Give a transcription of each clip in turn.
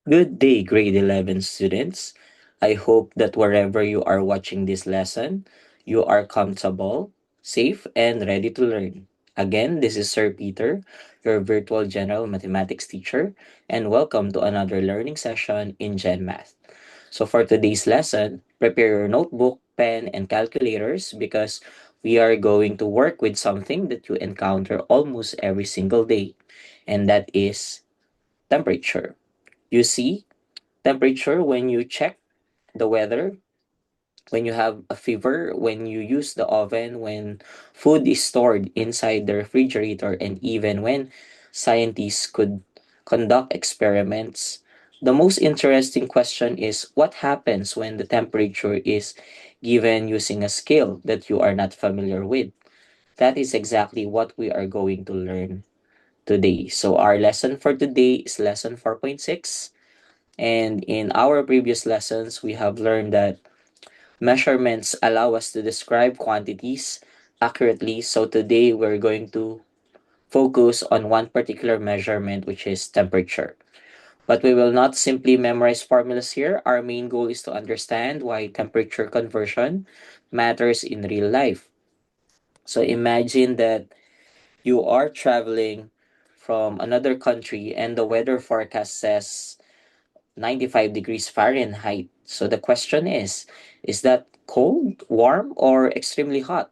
Good day, grade 11 students. I hope that wherever you are watching this lesson, you are comfortable, safe, and ready to learn. Again, this is Sir Peter, your virtual general mathematics teacher, and welcome to another learning session in Gen Math. So, for today's lesson, prepare your notebook, pen, and calculators because we are going to work with something that you encounter almost every single day, and that is temperature. You see, temperature when you check the weather, when you have a fever, when you use the oven, when food is stored inside the refrigerator, and even when scientists could conduct experiments. The most interesting question is what happens when the temperature is given using a scale that you are not familiar with. That is exactly what we are going to learn today. So, our lesson for today is lesson 4.6. And in our previous lessons, we have learned that measurements allow us to describe quantities accurately. So today we're going to focus on one particular measurement, which is temperature. But we will not simply memorize formulas here. Our main goal is to understand why temperature conversion matters in real life. So imagine that you are traveling from another country and the weather forecast says 95 degrees Fahrenheit. So the question is that cold, warm, or extremely hot?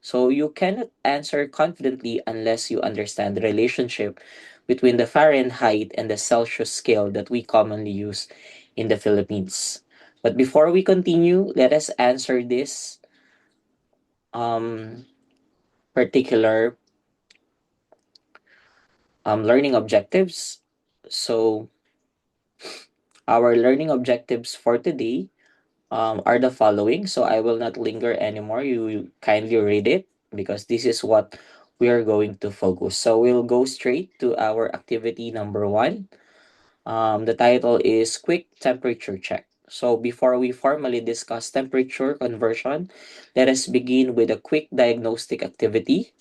So you cannot answer confidently unless you understand the relationship between the Fahrenheit and the Celsius scale that we commonly use in the Philippines. But before we continue, let us answer this um, particular learning objectives. So our learning objectives for today are the following. So I will not linger anymore. You kindly read it because this is what we are going to focus. So we'll go straight to our activity number one. The title is Quick Temperature Check. So before we formally discuss temperature conversion, let us begin with a quick diagnostic activity.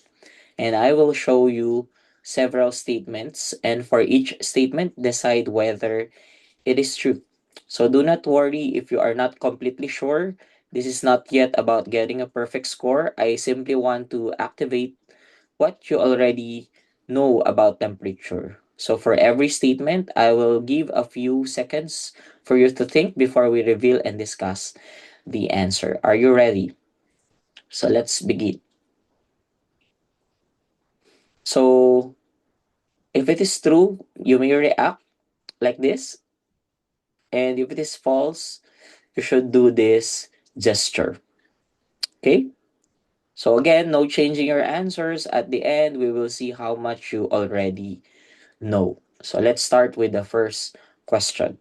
And I will show you several statements. And for each statement, decide whether it is true. So do not worry if you are not completely sure. This is not yet about getting a perfect score. I simply want to activate what you already know about temperature. So for every statement, I will give a few seconds for you to think before we reveal and discuss the answer. Are you ready? So let's begin. So if it is true, you may react like this. And if it is false, you should do this gesture. Okay? So again, no changing your answers. At the end, we will see how much you already know. So let's start with the first question.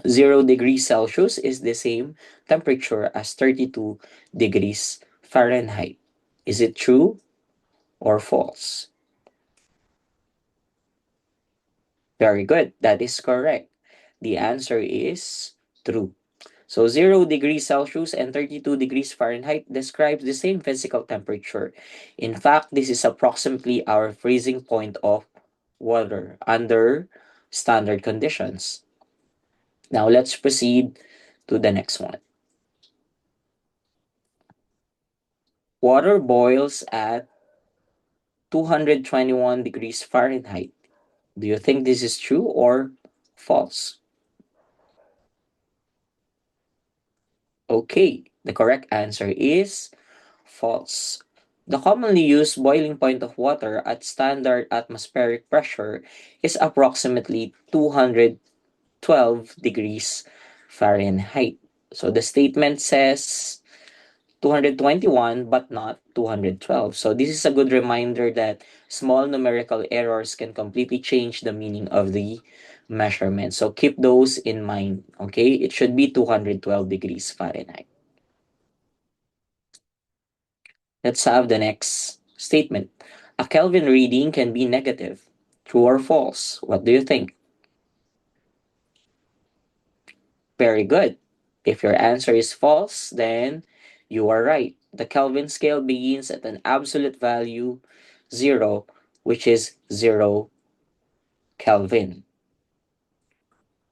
0 degrees Celsius is the same temperature as 32 degrees Fahrenheit. Is it true or false? Very good. That is correct. The answer is true. So 0 degrees Celsius and 32 degrees Fahrenheit describes the same physical temperature. In fact, this is approximately our freezing point of water under standard conditions. Now let's proceed to the next one. Water boils at 221 degrees Fahrenheit. Do you think this is true or false? Okay, the correct answer is false. The commonly used boiling point of water at standard atmospheric pressure is approximately 212 degrees Fahrenheit. So the statement says 221 but not 212. So this is a good reminder that small numerical errors can completely change the meaning of the measurement. So keep those in mind, okay? It should be 212 degrees Fahrenheit. Let's have the next statement. A Kelvin reading can be negative. True or false? What do you think? Very good. If your answer is false, then you are right. The Kelvin scale begins at an absolute value 0, which is 0 Kelvin.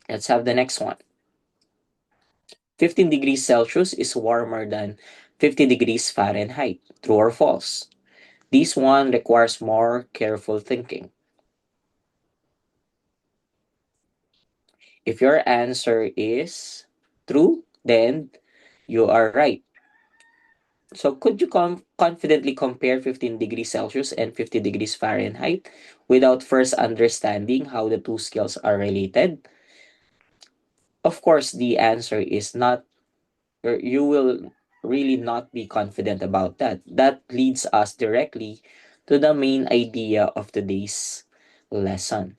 Let's have the next one. 15 degrees Celsius is warmer than 50 degrees Fahrenheit. True or false? This one requires more careful thinking. If your answer is true, then you are right. So could you confidently compare 15 degrees Celsius and 50 degrees Fahrenheit without first understanding how the two scales are related? Of course, the answer is not, or you will really not be confident about that. That leads us directly to the main idea of today's lesson.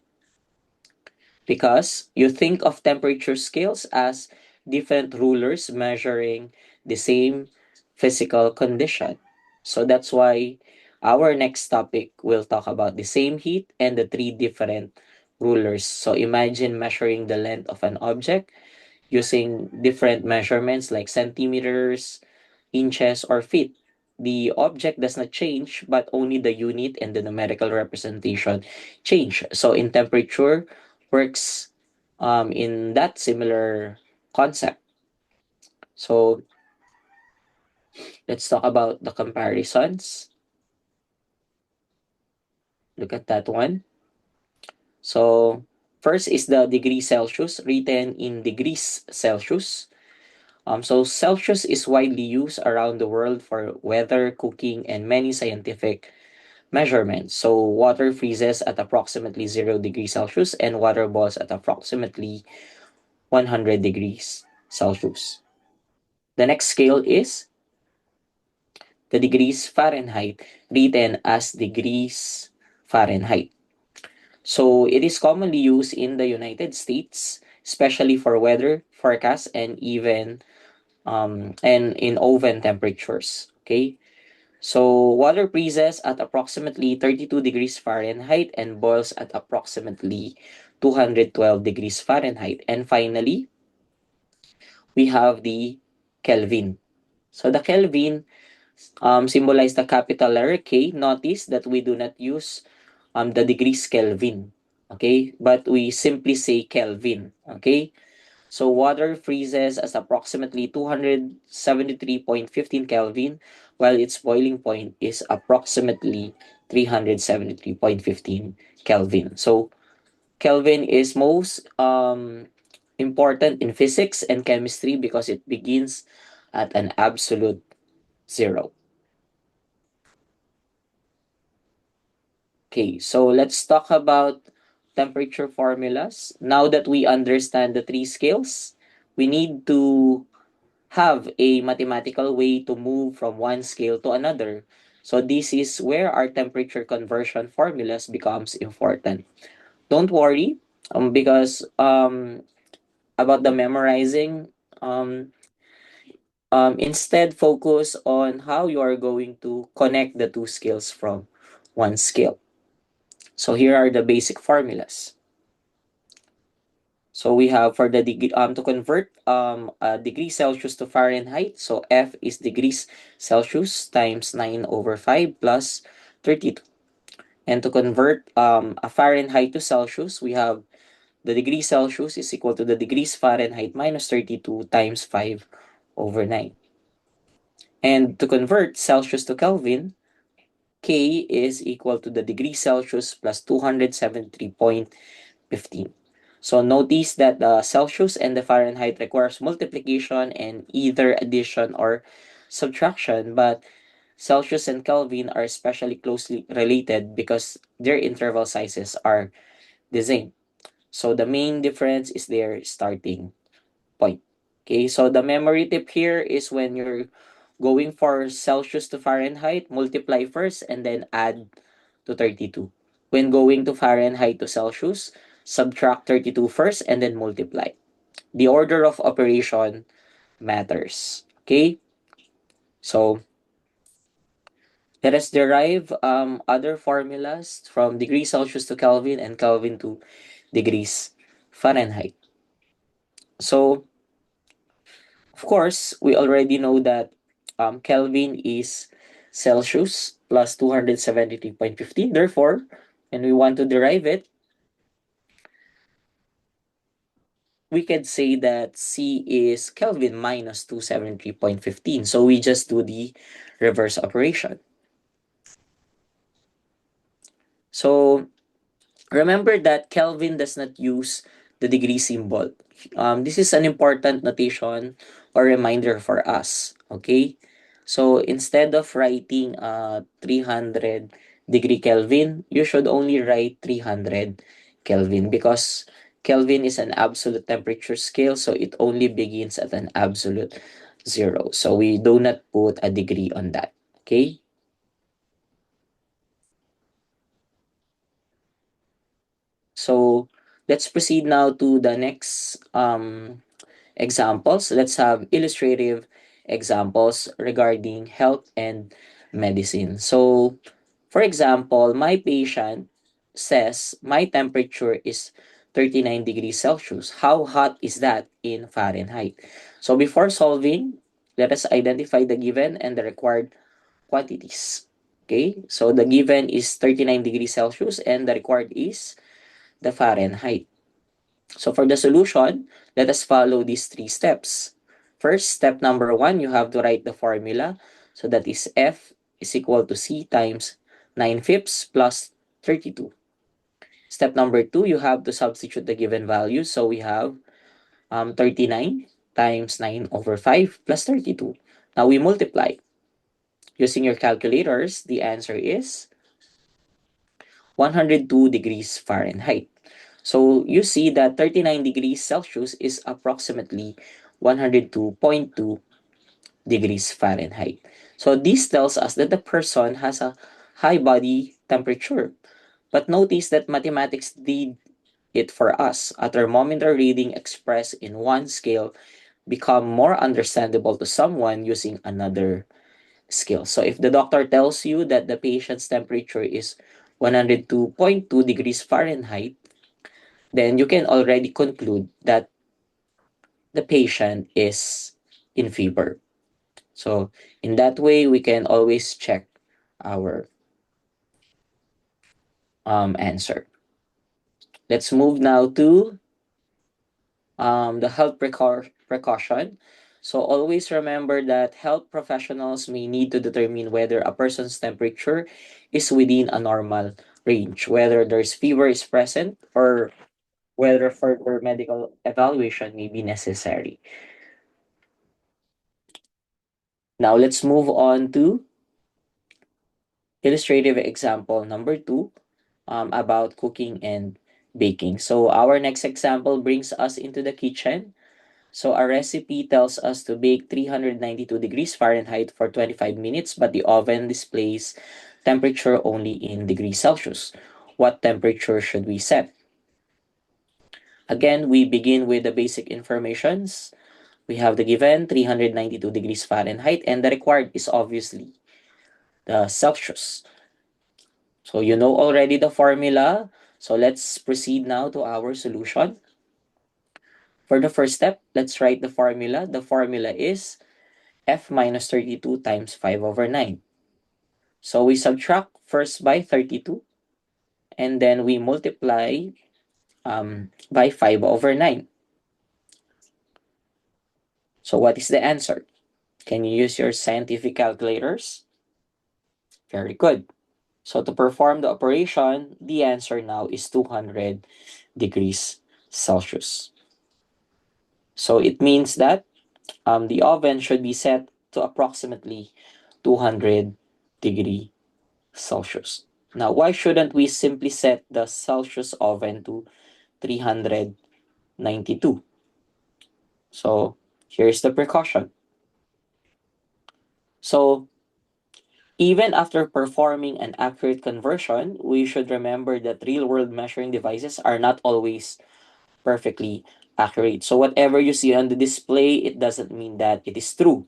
Because you think of temperature scales as different rulers measuring the same physical condition. So that's why our next topic will talk about the same heat and the three different rulers. So imagine measuring the length of an object using different measurements like centimeters, inches, or feet. The object does not change, but only the unit and the numerical representation change. So in temperature works in that similar concept. So let's talk about the comparisons. Look at that one. So first is the degree Celsius written in degrees Celsius. So Celsius is widely used around the world for weather, cooking, and many scientific measurements. So water freezes at approximately 0 degrees Celsius and water boils at approximately 100 degrees Celsius. The next scale is the degrees Fahrenheit, written as degrees Fahrenheit. So it is commonly used in the United States, especially for weather forecasts and even and in oven temperatures. Okay, so water freezes at approximately 32 degrees Fahrenheit and boils at approximately 212 degrees Fahrenheit. And finally, we have the Kelvin. So the Kelvin symbolize the capital letter K. Notice that we do not use the degrees Kelvin. Okay, but we simply say Kelvin. Okay, so water freezes at approximately 273.15 Kelvin, while its boiling point is approximately 373.15 Kelvin. So Kelvin is most important in physics and chemistry because it begins at an absolute zero. Okay, so let's talk about temperature formulas. Now that we understand the three scales, we need to have a mathematical way to move from one scale to another. So this is where our temperature conversion formulas becomes important. Don't worry, because about the memorizing, instead focus on how you are going to connect the two scales from one scale. So here are the basic formulas. So we have for the degree to convert a degree Celsius to Fahrenheit. So F is degrees Celsius times 9/5 plus 32. And to convert a Fahrenheit to Celsius, we have the degree Celsius is equal to the degrees Fahrenheit minus 32 times 5/9. And to convert Celsius to Kelvin, K is equal to the degree Celsius plus 273.15. So notice that the Celsius and the Fahrenheit requires multiplication and either addition or subtraction, but Celsius and Kelvin are especially closely related because their interval sizes are the same. So the main difference is their starting point. Okay, so the memory tip here is when you're going for Celsius to Fahrenheit, multiply first and then add to 32. When going to Fahrenheit to Celsius, subtract 32 first and then multiply. The order of operation matters. Okay? So let us derive other formulas from degrees Celsius to Kelvin and Kelvin to degrees Fahrenheit. So, of course, we already know that Kelvin is Celsius plus 273.15. Therefore, when we want to derive it, we could say that C is Kelvin minus 273.15. So we just do the reverse operation. So remember that Kelvin does not use the degree symbol. This is an important notation or reminder for us. Okay? So instead of writing 300 degree Kelvin, you should only write 300 Kelvin because Kelvin is an absolute temperature scale, so it only begins at an absolute zero. So we do not put a degree on that. Okay? So let's proceed now to the next examples. Let's have illustrative examples regarding health and medicine. So, for example, my patient says my temperature is 39 degrees Celsius. How hot is that in Fahrenheit? So, before solving, let us identify the given and the required quantities. Okay, so the given is 39 degrees Celsius and the required is the Fahrenheit. So for the solution, let us follow these three steps. First, step number one, you have to write the formula. So that is F is equal to C times 9 fifths plus 32. Step number two, you have to substitute the given values. So we have 39 times 9 over 5 plus 32. Now we multiply. Using your calculators, the answer is 102 degrees Fahrenheit. So you see that 39 degrees Celsius is approximately 102.2 degrees Fahrenheit. So this tells us that the person has a high body temperature. But notice that mathematics did it for us. A thermometer reading expressed in one scale become more understandable to someone using another scale. So if the doctor tells you that the patient's temperature is 102.2 degrees Fahrenheit, then you can already conclude that the patient is in fever. So in that way, we can always check our answer. Let's move now to the health precaution. So always remember that health professionals may need to determine whether a person's temperature is within a normal range, whether there's fever is present or whether further medical evaluation may be necessary. Now let's move on to illustrative example number two about cooking and baking. So our next example brings us into the kitchen. So our recipe tells us to bake 392 degrees Fahrenheit for 25 minutes, but the oven displays temperature only in degrees Celsius. What temperature should we set? Again, we begin with the basic informations. We have the given 392 degrees Fahrenheit and the required is obviously the Celsius. So you know already the formula. So let's proceed now to our solution. For the first step, let's write the formula. The formula is F minus 32 times 5 over 9. So we subtract first by 32 and then we multiply by 5 over 9. So what is the answer? Can you use your scientific calculators? Very good. So to perform the operation, the answer now is 200 degrees Celsius. So it means that the oven should be set to approximately 200 degree Celsius. Now, why shouldn't we simply set the Celsius oven to 392? So here's the precaution. So even after performing an accurate conversion, we should remember that real-world measuring devices are not always perfectly accurate. So whatever you see on the display, it doesn't mean that it is true.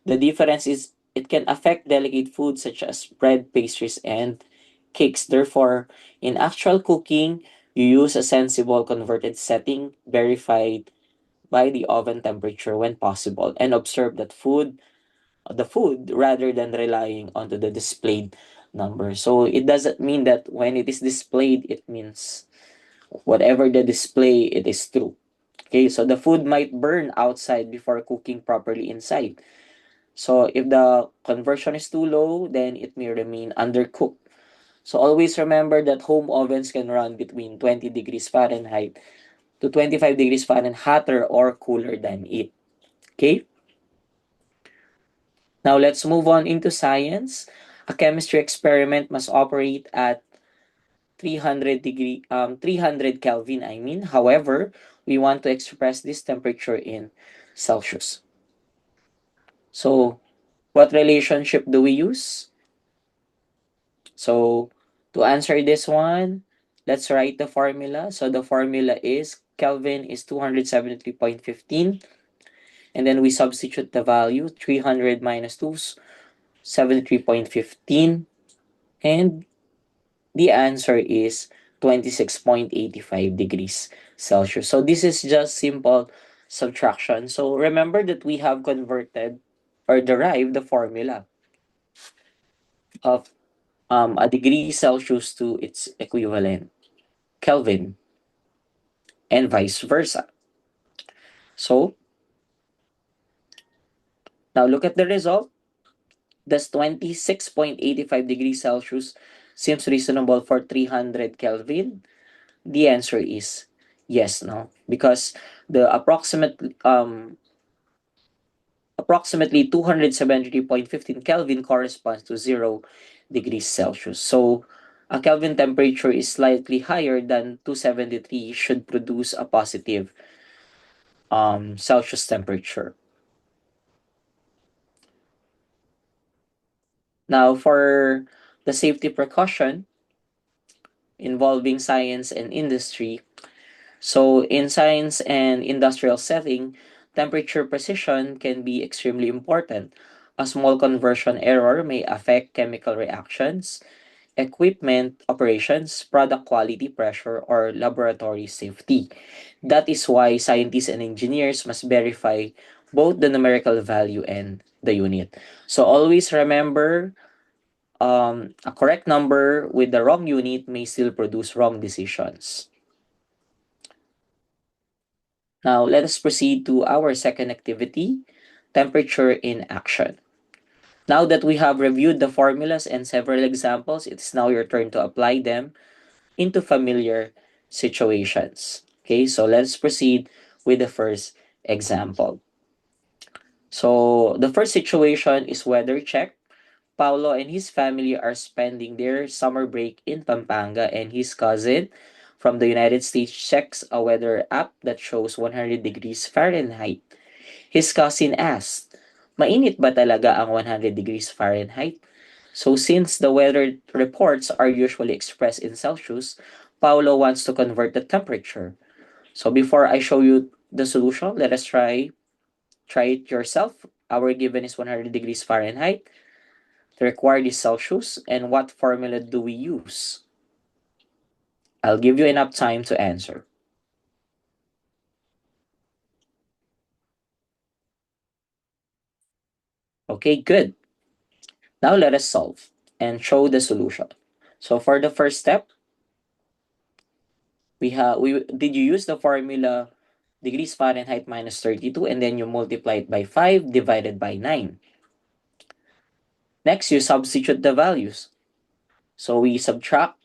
The difference is it can affect delicate foods such as bread, pastries, and cakes. Therefore, in actual cooking, you use a sensible converted setting verified by the oven temperature when possible and observe that the food rather than relying onto the displayed number. So it doesn't mean that when it is displayed, it means whatever the display, it is true. Okay, so the food might burn outside before cooking properly inside. So if the conversion is too low, then it may remain undercooked. So always remember that home ovens can run between 20 degrees Fahrenheit to 25 degrees Fahrenheit hotter or cooler than it. Okay? Now let's move on into science. A chemistry experiment must operate at 300 Kelvin, I mean. However, we want to express this temperature in Celsius. So, what relationship do we use? So, to answer this one, let's write the formula. So, the formula is Kelvin is 273.15, and then we substitute the value 300 minus 2 is 73.15, and the answer is 26.85 degrees Celsius. So, this is just simple subtraction. So, remember that we have converted or derived the formula of a degree Celsius to its equivalent, Kelvin, and vice versa. So, now look at the result. Does 26.85 degrees Celsius seems reasonable for 300 Kelvin? The answer is yes, no? Because the approximately 273.15 Kelvin corresponds to 0 degrees Celsius. So, a Kelvin temperature is slightly higher than 273 should produce a positive Celsius temperature. Now, for the safety precaution involving science and industry, so in science and industrial setting, temperature precision can be extremely important. A small conversion error may affect chemical reactions, equipment operations, product quality, pressure, or laboratory safety. That is why scientists and engineers must verify both the numerical value and the unit. So always remember, a correct number with the wrong unit may still produce wrong decisions. Now, let us proceed to our second activity, temperature in action. Now that we have reviewed the formulas and several examples, it is now your turn to apply them into familiar situations. Okay, so let's proceed with the first example. So, the first situation is weather check. Paulo and his family are spending their summer break in Pampanga, and his cousin from the United States checks a weather app that shows 100 degrees Fahrenheit. His cousin asked, "Mainit ba talaga ang 100 degrees Fahrenheit?" So since the weather reports are usually expressed in Celsius, Paulo wants to convert the temperature. So before I show you the solution, let us try it yourself. Our given is 100 degrees Fahrenheit. The required is Celsius. And what formula do we use? I'll give you enough time to answer. Okay, good. Now let us solve and show the solution. So for the first step, we did you use the formula degrees Fahrenheit minus 32, and then you multiply it by 5 divided by 9. Next, you substitute the values. So we subtract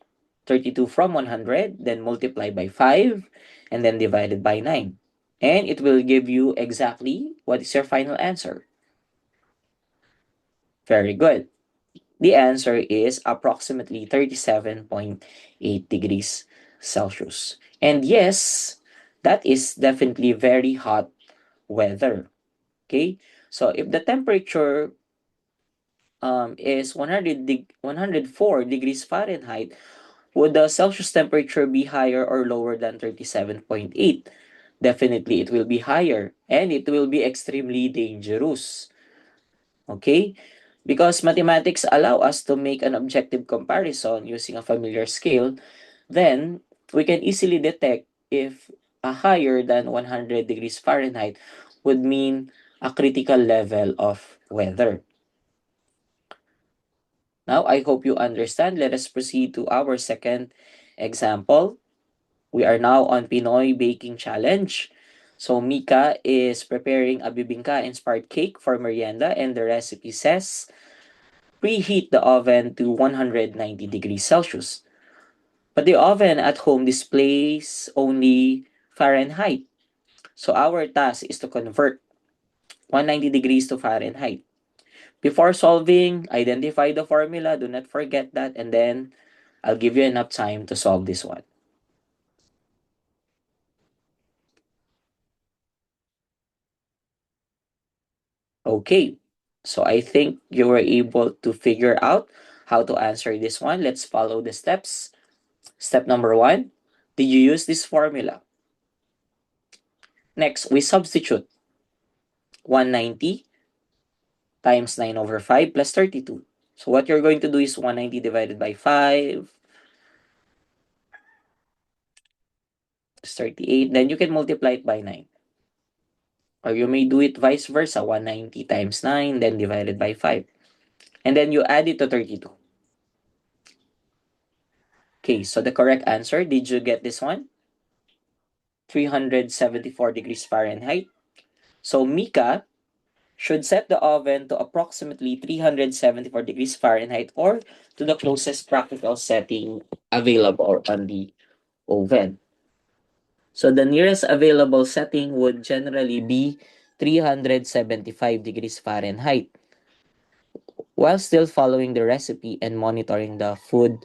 32 from 100, then multiply by 5, and then divided by 9. And it will give you exactly what is your final answer. Very good. The answer is approximately 37.8 degrees Celsius. And yes, that is definitely very hot weather. Okay? So if the temperature is 104 degrees Fahrenheit, would the Celsius temperature be higher or lower than 37.8? Definitely it will be higher, and it will be extremely dangerous. Okay? Because mathematics allow us to make an objective comparison using a familiar scale, then we can easily detect if a higher than 100 degrees Fahrenheit would mean a critical level of weather. Now, I hope you understand. Let us proceed to our second example. We are now on Pinoy Baking Challenge. So Mika is preparing a bibingka-inspired cake for merienda, and the recipe says preheat the oven to 190 degrees Celsius. But the oven at home displays only Fahrenheit. So our task is to convert 190 degrees to Fahrenheit. Before solving, identify the formula. Do not forget that. And then I'll give you enough time to solve this one. Okay. So I think you were able to figure out how to answer this one. Let's follow the steps. Step number one, did you use this formula? Next, we substitute 190 times 9 over 5 plus 32. So what you're going to do is 190 divided by 5 is 38. Then you can multiply it by 9. Or you may do it vice versa, 190 times 9, then divided by 5. And then you add it to 32. Okay, so the correct answer, did you get this one? 374 degrees Fahrenheit. So Mika should set the oven to approximately 374 degrees Fahrenheit or to the closest practical setting available on the oven. So the nearest available setting would generally be 375 degrees Fahrenheit while still following the recipe and monitoring the food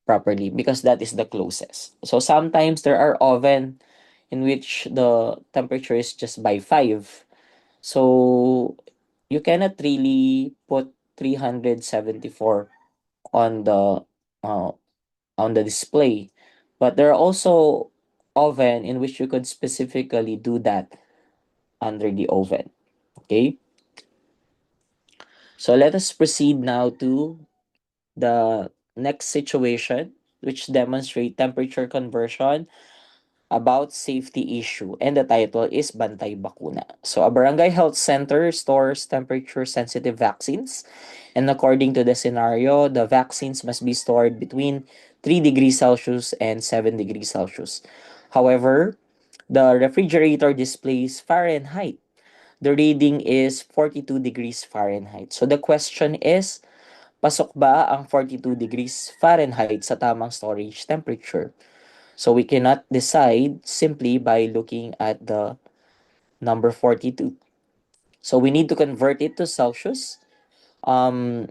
properly because that is the closest. So sometimes there are oven in which the temperature is just by 5. So you cannot really put 374 on the uh, on the display. But there are also oven in which you could specifically do that under the oven. Okay? So let us proceed now to the next situation which demonstrate temperature conversion about safety issue, and the title is Bantay Bakuna. So a barangay health center stores temperature sensitive vaccines, and according to the scenario, the vaccines must be stored between 3 degrees Celsius and 7 degrees Celsius. However, the refrigerator displays Fahrenheit. The reading is 42 degrees Fahrenheit. So the question is, pasok ba ang 42 degrees Fahrenheit sa tamang storage temperature? So we cannot decide simply by looking at the number 42. So we need to convert it to Celsius. Um,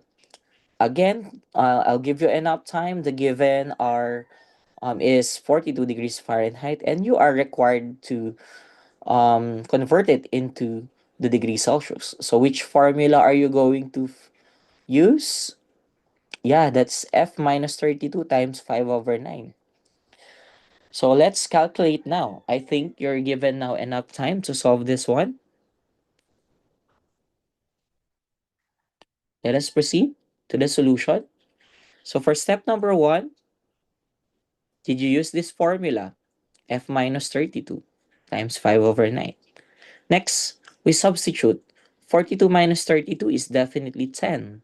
Again, I'll give you enough time. The given are is 42 degrees Fahrenheit, and you are required to convert it into the degree Celsius. So which formula are you going to use? Yeah, that's F minus 32 times 5 over 9. So let's calculate now. I think you're given now enough time to solve this one. Let us proceed to the solution. So for step number one, did you use this formula? F minus 32 times 5 over 9. Next, we substitute. 42 minus 32 is definitely 10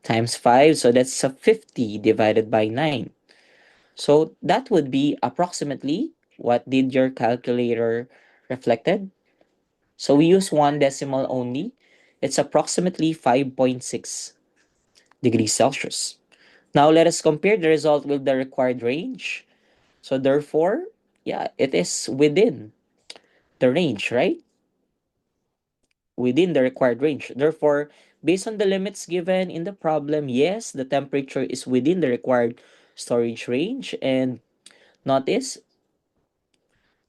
times 5. So that's a 50 divided by 9. So that would be approximately what did your calculator reflected? So we use one decimal only. It's approximately 5.6 degrees Celsius. Now let us compare the result with the required range. So therefore, yeah, it is within the range, right? Within the required range. Therefore, based on the limits given in the problem, yes, the temperature is within the required storage range. And notice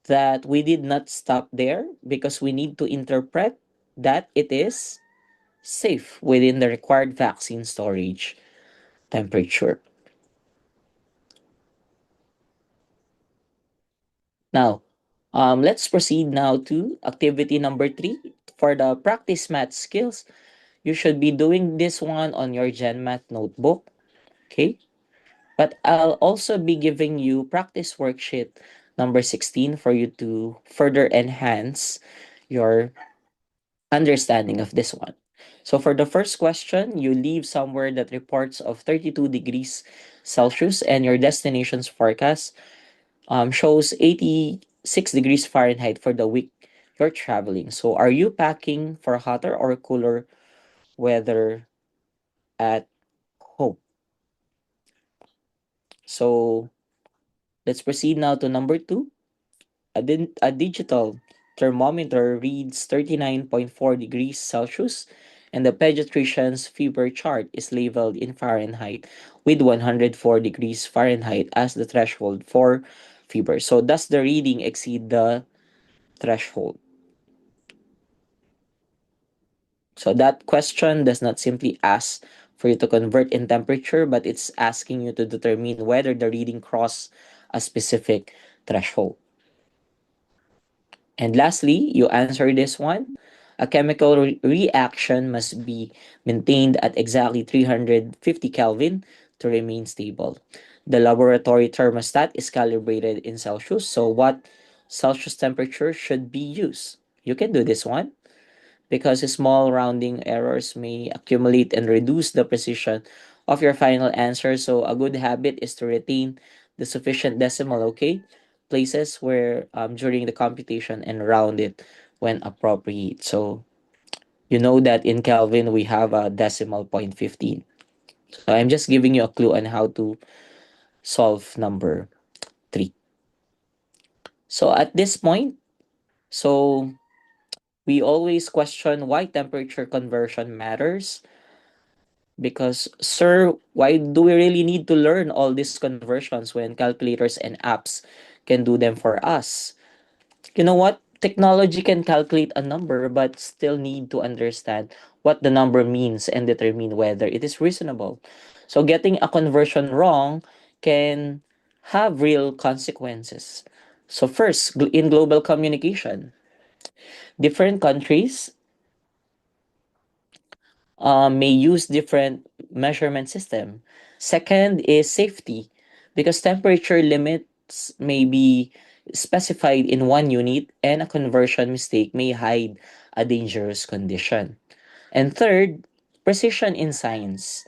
that we did not stop there because we need to interpret that it is safe within the required vaccine storage temperature. Now, let's proceed now to activity number 3. For the practice math skills, you should be doing this one on your GenMath notebook. Okay? But I'll also be giving you practice worksheet number 16 for you to further enhance your understanding of this one. So for the first question, you leave somewhere that reports of 32 degrees Celsius and your destination's forecast shows 86 degrees Fahrenheit for the week you're traveling. So, are you packing for hotter or cooler weather at home? So, let's proceed now to number two. A digital thermometer reads 39.4 degrees Celsius, and the pediatrician's fever chart is labeled in Fahrenheit with 104 degrees Fahrenheit as the threshold for fever. So, does the reading exceed the threshold? So, that question does not simply ask for you to convert in temperature, but it's asking you to determine whether the reading crossed a specific threshold. And lastly, you answer this one. A chemical reaction must be maintained at exactly 350 Kelvin to remain stable. The laboratory thermostat is calibrated in Celsius, so what Celsius temperature should be used? You can do this one because small rounding errors may accumulate and reduce the precision of your final answer. So a good habit is to retain the sufficient decimal, okay? Places where during the computation and round it when appropriate. So you know that in Kelvin we have a decimal point 15. So I'm just giving you a clue on how to solve number 3. So at this point, so we always question why temperature conversion matters. Because, sir, why do we really need to learn all these conversions when calculators and apps can do them for us? You know what? Technology can calculate a number, but still need to understand what the number means and determine whether it is reasonable. So, getting a conversion wrong can have real consequences. So, first, in global communication, different countries may use different measurement system. Second is safety, because temperature limits may be specified in one unit and a conversion mistake may hide a dangerous condition. And third, precision in science.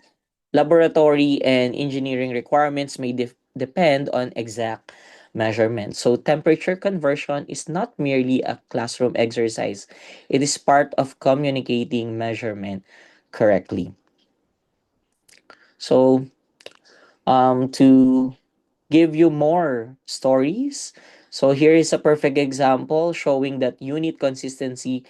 Laboratory and engineering requirements may depend on exact measurement. So temperature conversion is not merely a classroom exercise. It is part of communicating measurement correctly. So to give you more stories. So here is a perfect example showing that unit consistency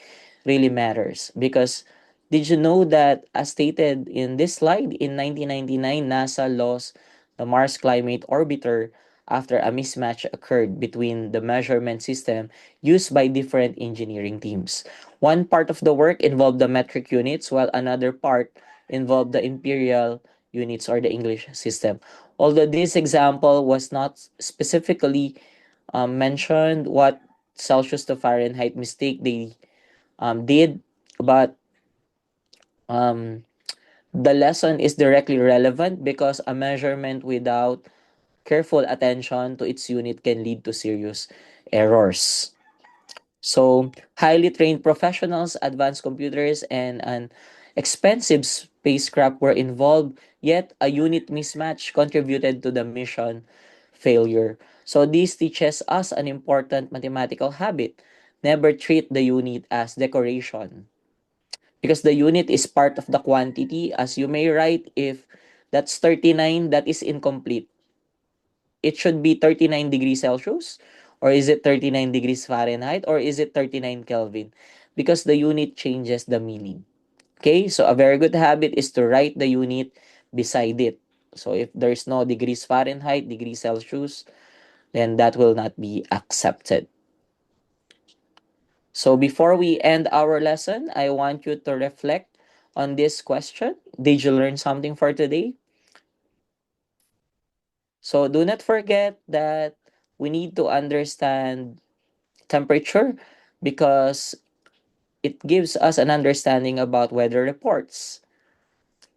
really matters. Because did you know that, as stated in this slide, in 1999, NASA lost the Mars Climate Orbiter after a mismatch occurred between the measurement system used by different engineering teams. One part of the work involved the metric units, while another part involved the imperial units or the English system. Although this example was not specifically mentioned what Celsius to Fahrenheit mistake they did, but um, the lesson is directly relevant because a measurement without careful attention to its unit can lead to serious errors. So, highly trained professionals, advanced computers, and an expensive spacecraft were involved, yet a unit mismatch contributed to the mission failure. So, this teaches us an important mathematical habit. Never treat the unit as decoration because the unit is part of the quantity. As you may write, if that's 39, that is incomplete. It should be 39 degrees Celsius, or is it 39 degrees Fahrenheit, or is it 39 Kelvin? Because the unit changes the meaning. Okay, so a very good habit is to write the unit beside it. So if there's no degrees Fahrenheit, degrees Celsius, then that will not be accepted. So before we end our lesson, I want you to reflect on this question. Did you learn something for today? So do not forget that we need to understand temperature because it gives us an understanding about weather reports.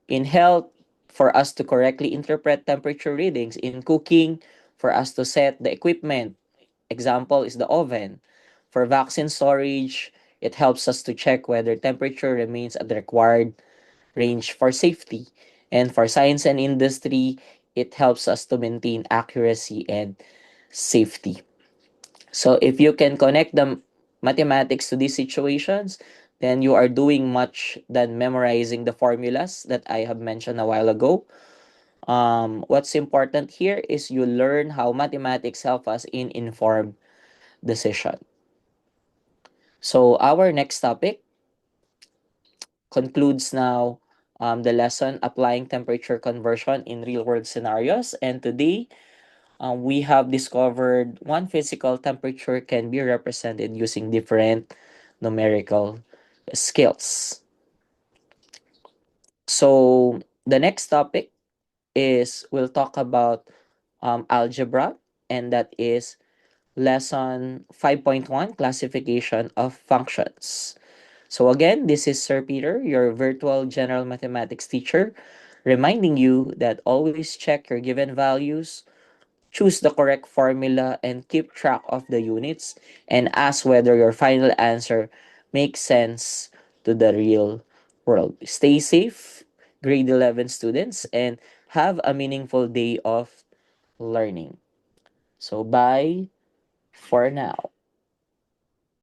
In health, for us to correctly interpret temperature readings. In cooking, for us to set the equipment. Example is the oven. For vaccine storage, it helps us to check whether temperature remains at the required range for safety. And for science and industry, it helps us to maintain accuracy and safety. So if you can connect them mathematics to these situations, then you are doing much than memorizing the formulas that I have mentioned a while ago. What's important here is you learn how mathematics help us in informed decision. So our next topic concludes now the lesson applying temperature conversion in real world scenarios. And today we have discovered one physical temperature can be represented using different numerical scales. So the next topic is we'll talk about algebra, and that is lesson 5.1 classification of functions. So again, this is Sir Peter, your virtual general mathematics teacher, reminding you that always check your given values, choose the correct formula, and keep track of the units, and ask whether your final answer makes sense to the real world. Stay safe, grade 11 students, and have a meaningful day of learning. So bye for now.